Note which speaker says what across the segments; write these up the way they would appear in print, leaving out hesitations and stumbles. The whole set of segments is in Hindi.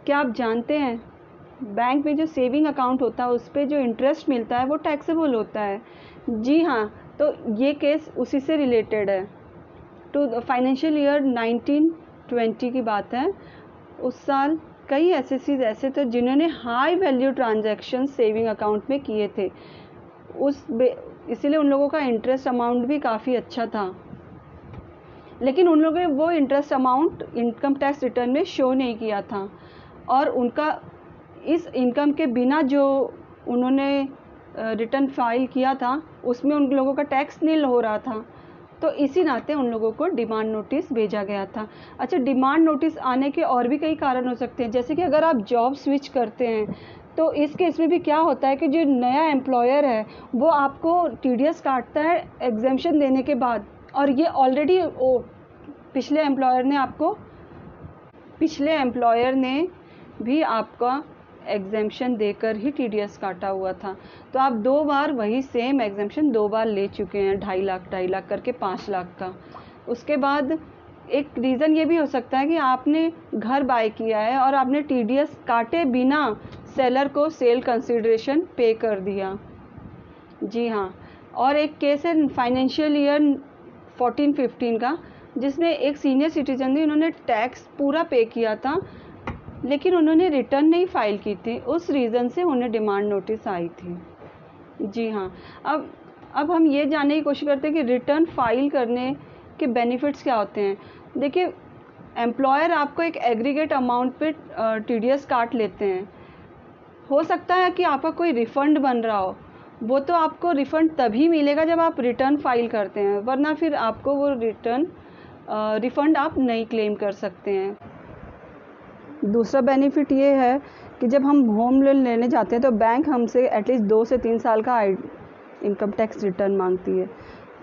Speaker 1: क्या आप जानते हैं बैंक में जो सेविंग अकाउंट होता है उस पे जो इंटरेस्ट मिलता है वो टैक्सेबल होता है? जी हाँ, तो ये केस उसी से रिलेटेड है। टू फाइनेंशियल ईयर 1920 की बात है। उस साल कई एसएससीज ऐसे थे जिन्होंने high value transaction saving account में किए थे, इसीलिए उन लोगों का इंटरेस्ट अमाउंट भी काफ़ी अच्छा था, लेकिन उन लोगों ने वो interest amount income tax return में शो नहीं किया था, और उनका इस इनकम के बिना जो उन्होंने रिटर्न फाइल किया था उसमें उन लोगों का टैक्स नील हो रहा था, तो इसी नाते उन लोगों को डिमांड नोटिस भेजा गया था। अच्छा, डिमांड नोटिस आने के और भी कई कारण हो सकते हैं, जैसे कि अगर आप जॉब स्विच करते हैं तो इस केस में भी क्या होता है कि जो नया एम्प्लॉयर है वो आपको टीडीएस काटता है एग्जेम्पशन देने के बाद, और ये ऑलरेडी पिछले एम्प्लॉयर ने भी आपका एग्जेम्पशन देकर ही टीडीएस काटा हुआ था, तो आप 2 बार वही सेम एग्जेम्पशन 2 बार ले चुके हैं, 2.5 लाख करके 5 लाख का। उसके बाद एक रीज़न ये भी हो सकता है कि आपने घर बाय किया है और आपने टीडीएस काटे बिना सेलर को सेल कंसिडरेशन पे कर दिया। जी हाँ, और एक केस है फाइनेंशियल ईयर 14-15 का, जिसमें एक सीनियर सिटीजन थी, उन्होंने टैक्स पूरा पे किया था लेकिन उन्होंने रिटर्न नहीं फाइल की थी, उस रीज़न से उन्हें डिमांड नोटिस आई थी। जी हाँ, अब हम ये जानने की कोशिश करते हैं कि रिटर्न फाइल करने के बेनिफिट्स क्या होते हैं। देखिए, एम्प्लॉयर आपको एक एग्रीगेट अमाउंट पे टीडीएस काट लेते हैं। हो सकता है कि आपका कोई रिफ़ंड बन रहा हो, वो तो आपको रिफ़ंड तभी मिलेगा जब आप रिटर्न फाइल करते हैं, वरना फिर आपको वो रिफ़ंड आप नहीं क्लेम कर सकते हैं। दूसरा बेनिफिट ये है कि जब हम होम लोन लेने जाते हैं तो बैंक हमसे एटलीस्ट 2 से 3 साल का इनकम टैक्स रिटर्न मांगती है,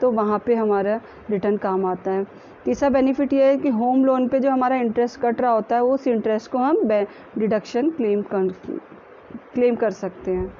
Speaker 1: तो वहाँ पे हमारा रिटर्न काम आता है। तीसरा बेनिफिट ये है कि होम लोन पे जो हमारा इंटरेस्ट कट रहा होता है उस इंटरेस्ट को हम डिडक्शन क्लेम कर सकते हैं।